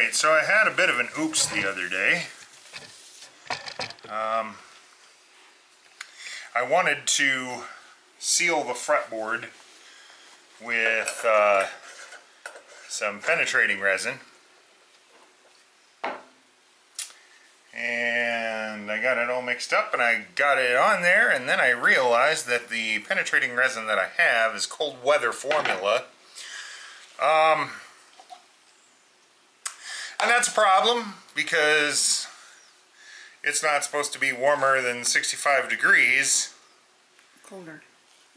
Alright, so I had a bit of an oops the other day. I wanted to seal the fretboard with some penetrating resin. And I got it all mixed up and I got it on there, and then I realized that the penetrating resin that I have is cold weather formula. And that's a problem because it's not supposed to be warmer than 65 degrees. Colder.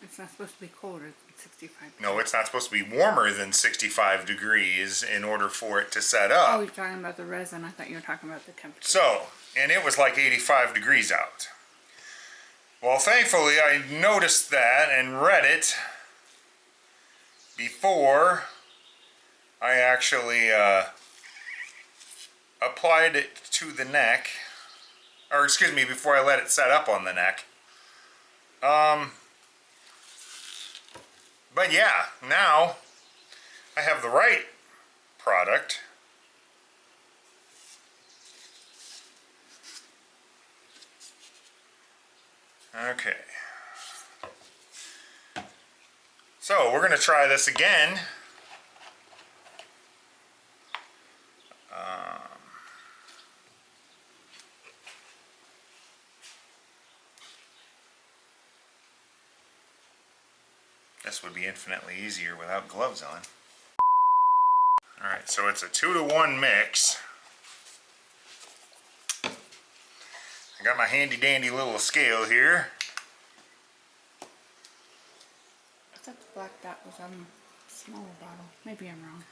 It's not supposed to be colder than 65 degrees. No, it's not supposed to be warmer than 65 degrees in order for it to set up. Oh, you're talking about the resin. I thought you were talking about the temperature. So, and it was like 85 degrees out. Well, thankfully I noticed that and read it before I actually applied it to the neck, or excuse me, before I let it set up on the neck. But yeah, now I have the right product. Okay. So we're going to try this again. This would be infinitely easier without gloves on. Alright, so it's a 2-to-1 mix. I got my handy dandy little scale here. I thought the black dot was on the smaller bottle. Maybe I'm wrong.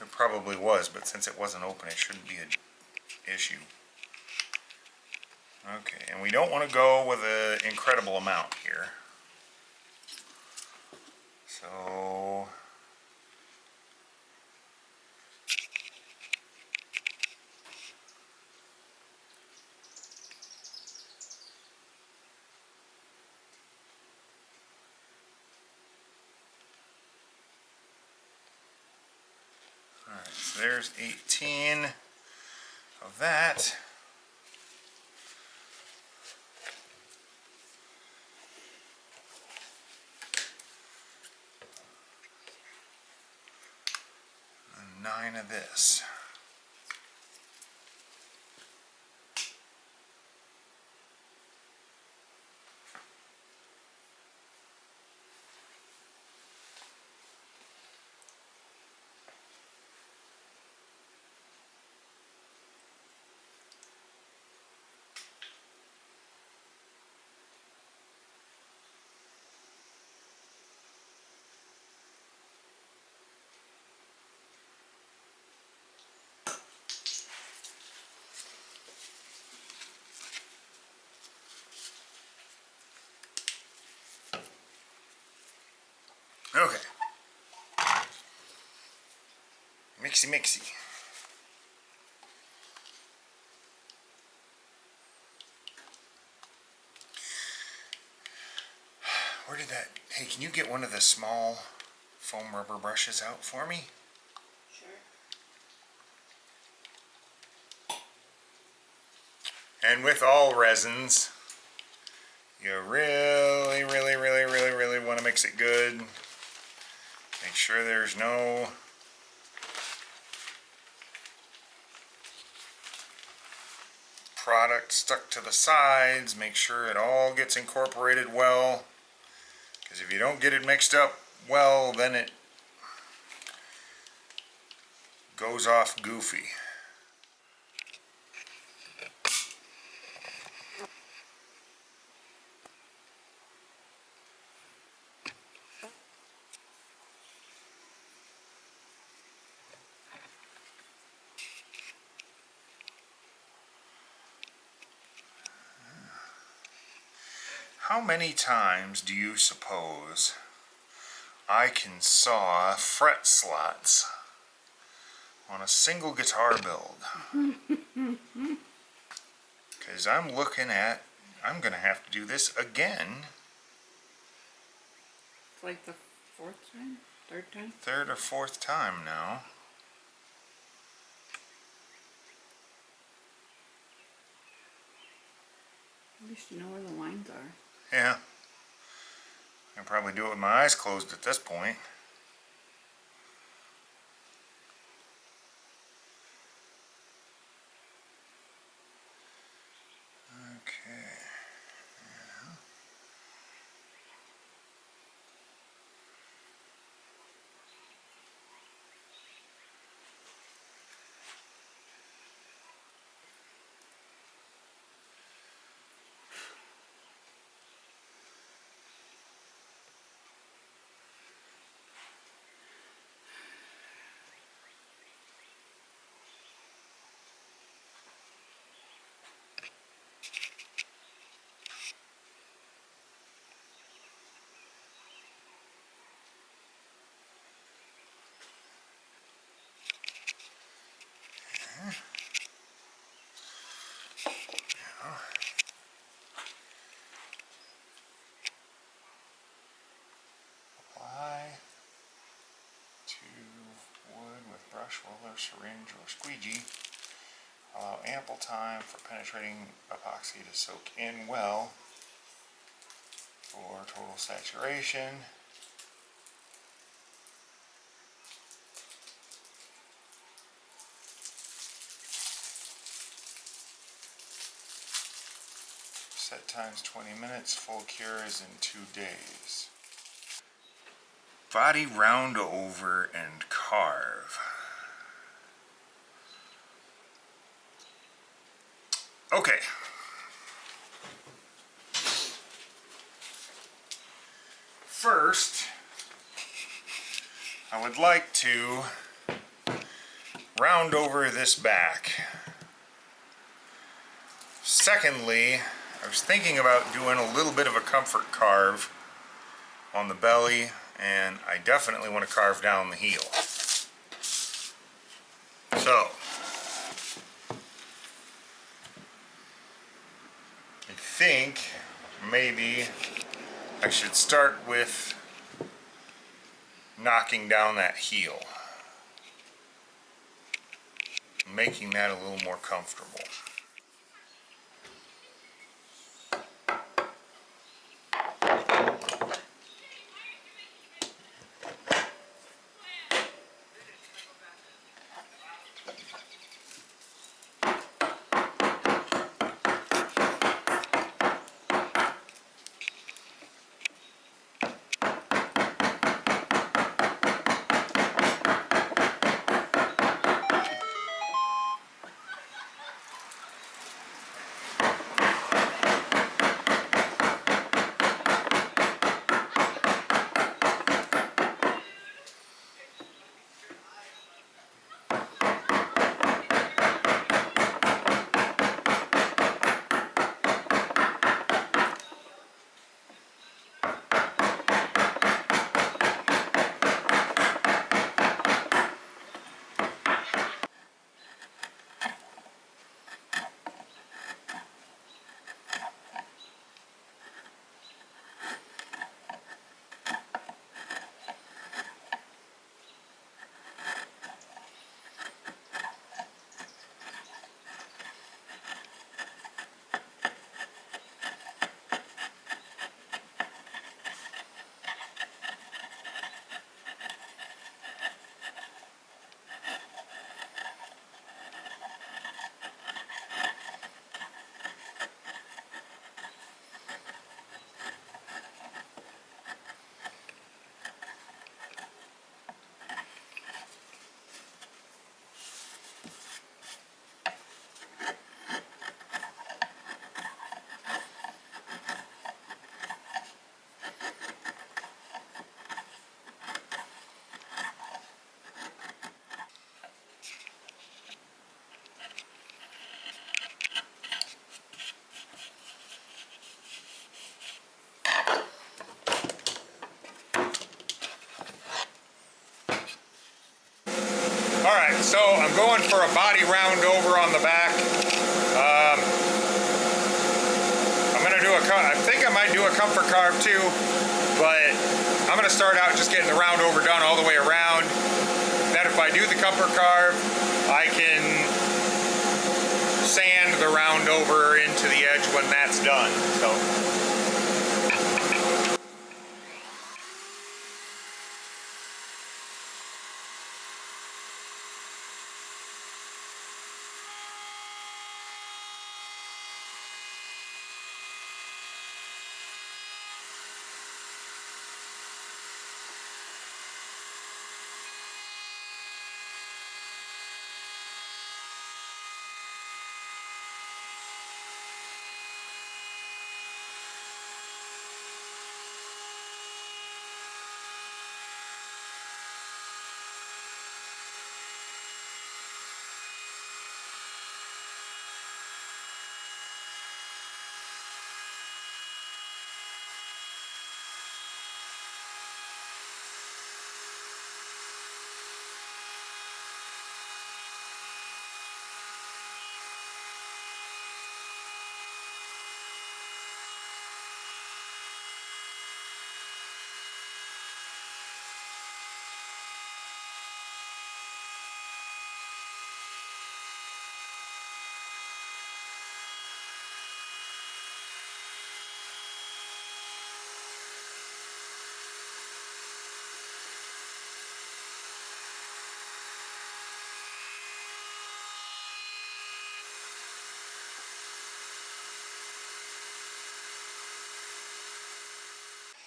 It probably was, but since it wasn't open, it shouldn't be an issue. Okay, and we don't want to go with an incredible amount here. So alright, so there's 18 of that. And 9 of this. Okay. Mixy mixy. Where did that... Hey, can you get one of the small foam rubber brushes out for me? Sure. And with all resins, you really want to mix it good. Make sure there's no product stuck to the sides. Make sure it all gets incorporated well. Because if you don't get it mixed up well, then it goes off goofy. How many times do you suppose I can saw fret slots on a single guitar build? Because I'm looking at, I'm going to have to do this again. It's like the fourth time? Third time? Third or fourth time now. At least you know where the lines are. Yeah. I can probably do it with my eyes closed at this point. Okay. Apply to wood with brush, roller, syringe, or squeegee. Allow ample time for penetrating epoxy to soak in well for total saturation. Set times 20 minutes, full cure is in 2 days. Body round over and carve. Okay. First, I would like to round over this back. Secondly, I was thinking about doing a little bit of a comfort carve on the belly, and I definitely want to carve down the heel. So, I think maybe I should start with knocking down that heel, making that a little more comfortable. Alright, so I'm going for a body round over on the back. I think I might do a comfort carve too, but I'm going to start out just getting the round over done all the way around. Then if I do the comfort carve, I can sand the round over into the edge when that's done. So.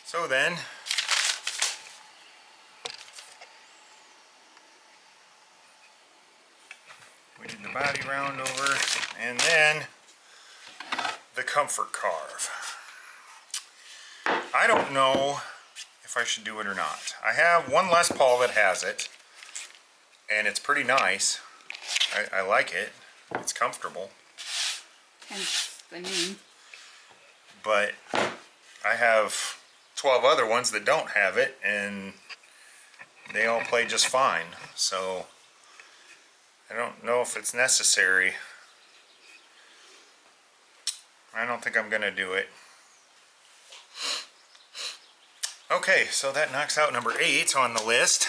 So then, we did the body round over, and then the comfort carve. I don't know if I should do it or not. I have one Les Paul that has it, and it's pretty nice. I like it. It's comfortable. Hence the name. But I have 12 other ones that don't have it, and they all play just fine. So I don't know if it's necessary. I don't think I'm gonna do it. Okay, so that knocks out number 8 on the list.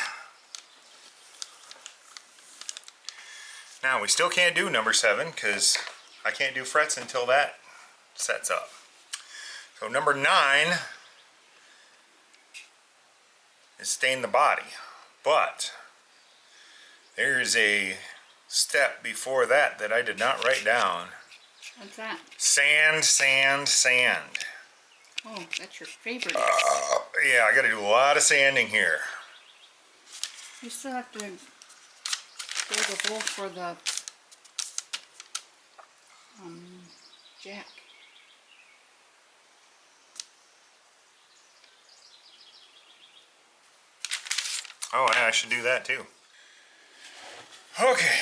Now we still can't do number 7 because I can't do frets until that sets up. So number 9 is stain the body, but there's a step before that that I did not write down. What's that? Sand, sand, sand. Oh, that's your favorite. Yeah, I gotta do a lot of sanding here. You still have to go the hole for the jack. Oh, yeah, I should do that too. Okay.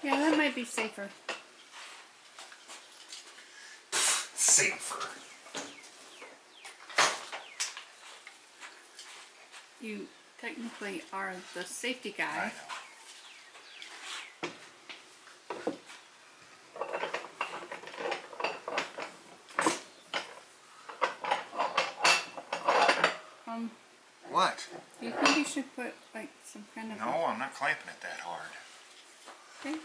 Yeah, that might be safer. Safer. You technically are the safety guy. I know. What? Do you think you should put like some kind of... No, I'm not clamping it that hard. Okay.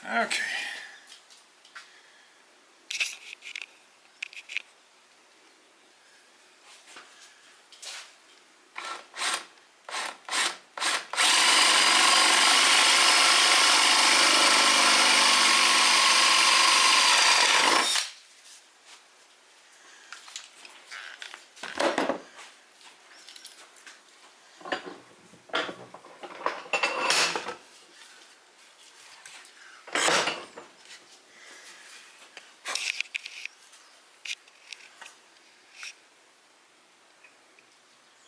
Okay.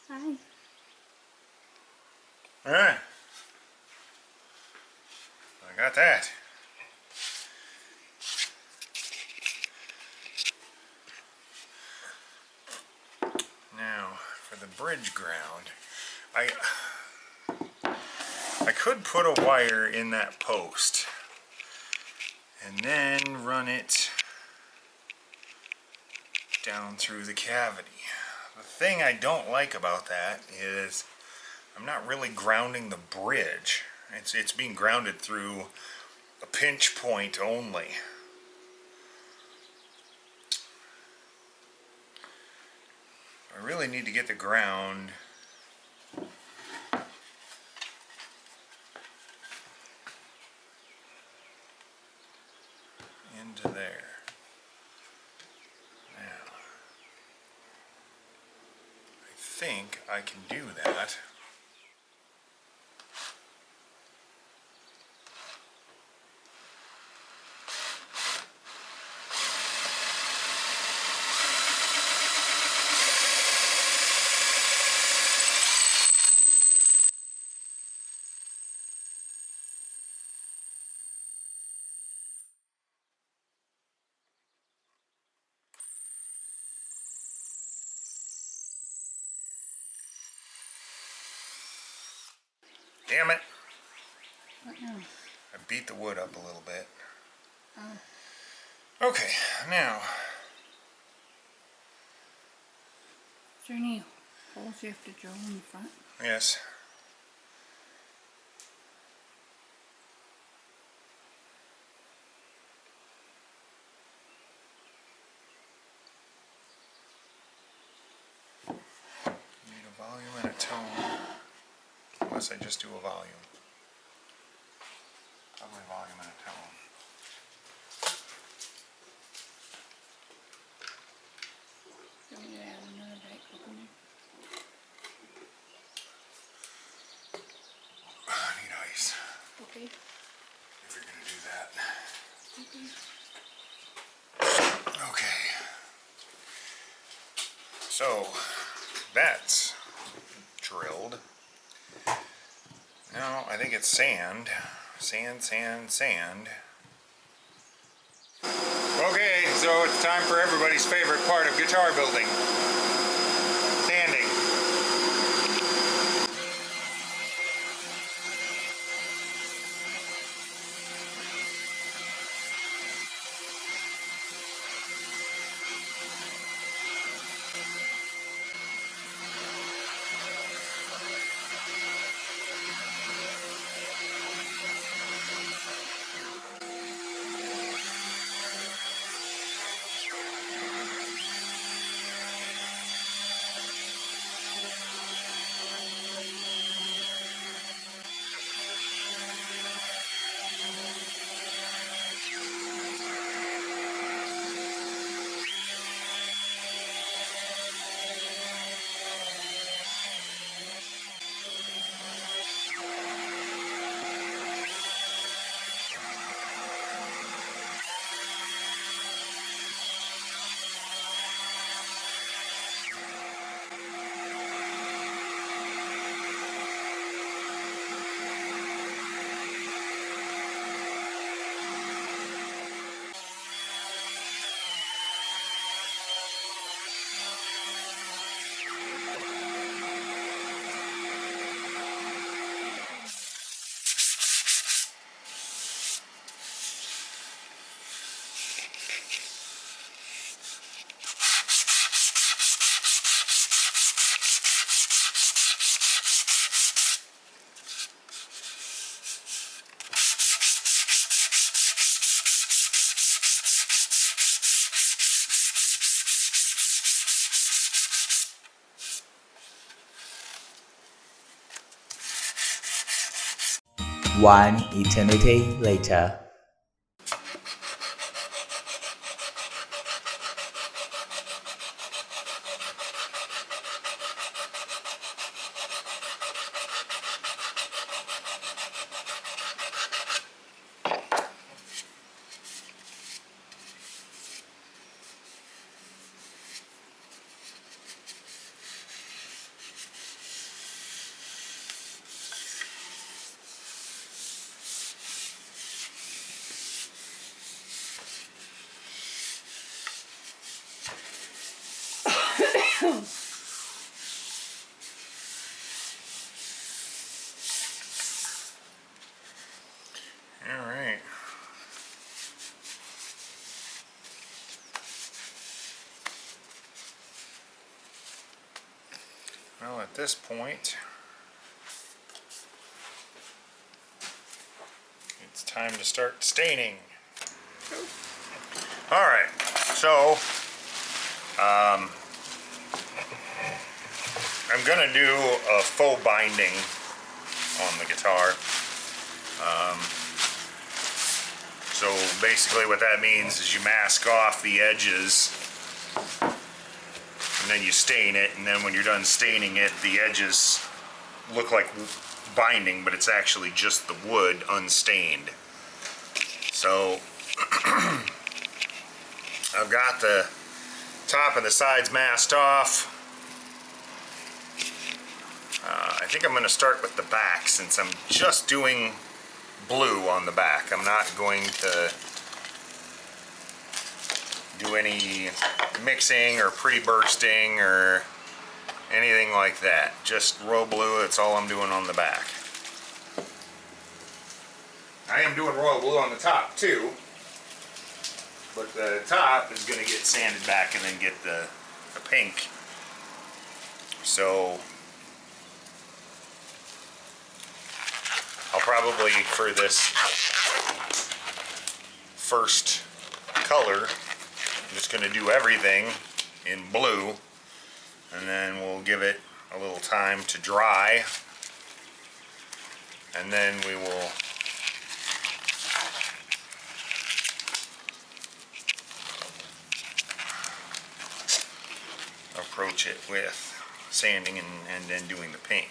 Hi. All right. I got that. Now, for the bridge ground, I could put a wire in that post and then run it down through the cavity. The thing I don't like about that is I'm not really grounding the bridge. It's being grounded through a pinch point only. I really need to get the ground into there. Now, I think I can do that. Damn it! What now? I beat the wood up a little bit. Oh. Okay, now. Is there any holes you have to drill in the front? Yes. Need a volume and a tone. Unless I just do a volume. Probably volume and a tone. Do you want me to add another Diet Coke in there? I need ice. Okay. If you're gonna do that. Okay. Okay. So that's drilled. Now I think it's sand. Sand, sand, sand. Okay, so it's time for everybody's favorite part of guitar building. Sanding. One eternity later. All right. at this point, it's time to start staining. All right, so I'm gonna do a faux binding on the guitar. So basically what that means is you mask off the edges and then you stain it, and then when you're done staining it, the edges look like binding, but it's actually just the wood unstained. So I've got the top and the sides masked off. I think I'm going to start with the back since I'm just doing blue on the back. I'm not going to do any mixing or pre-bursting or anything like that. Just royal blue, that's all I'm doing on the back. I am doing royal blue on the top too, but the top is going to get sanded back and then get the pink. So I'll probably, for this first color, I'm just going to do everything in blue, and then we'll give it a little time to dry, and then we will approach it with sanding and then doing the pink.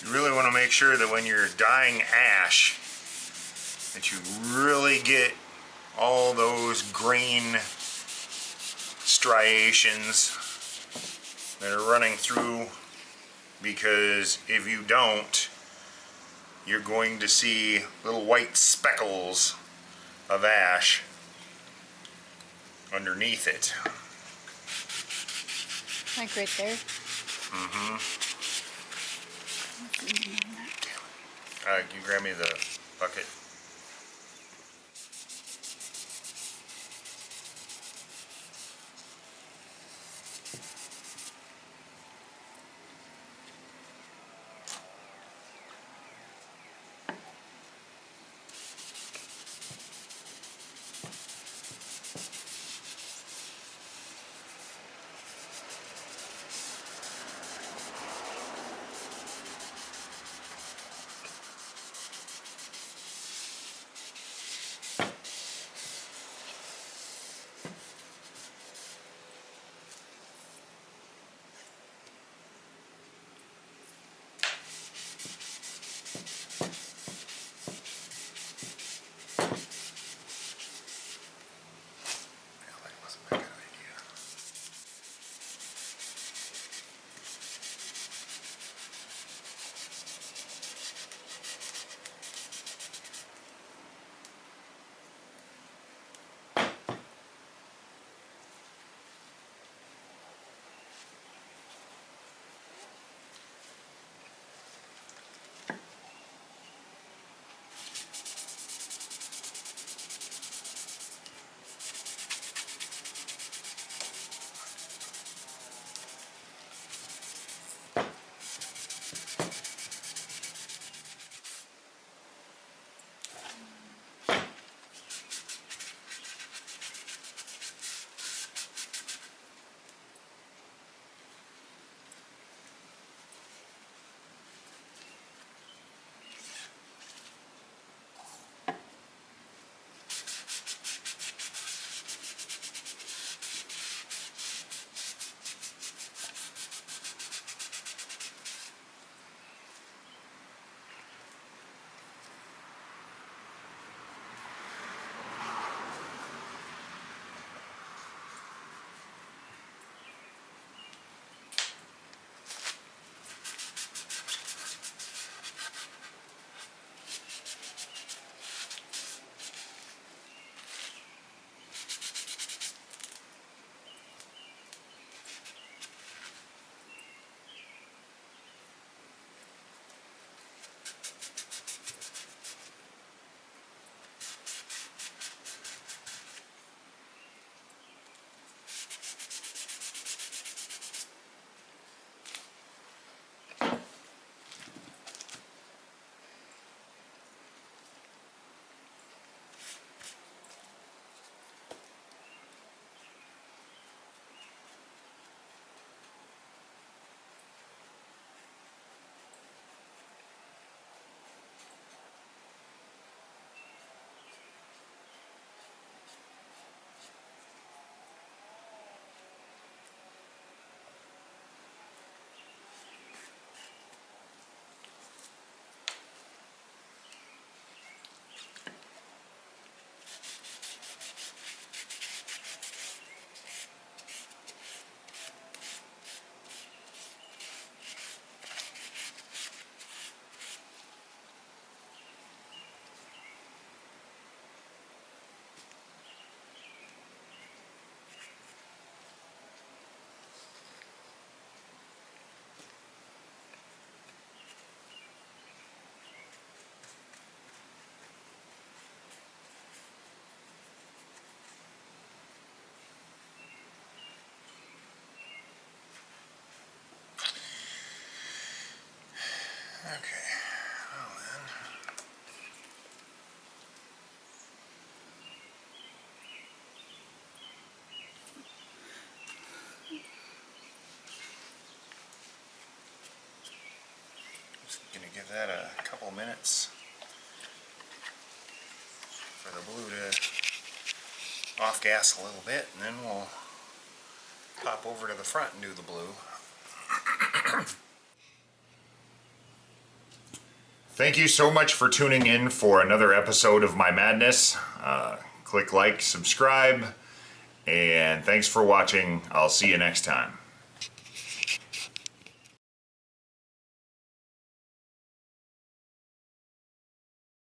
You really want to make sure that when you're dyeing ash that you really get all those green striations that are running through, because if you don't, you're going to see little white speckles of ash underneath it. Like right there. Mm-hmm. Can you grab me the bucket? Okay, well then. Just gonna give that a couple minutes for the blue to off gas a little bit, and then we'll pop over to the front and do the blue. Thank you so much for tuning in for another episode of My Madness. Click like, subscribe, and thanks for watching. I'll see you next time.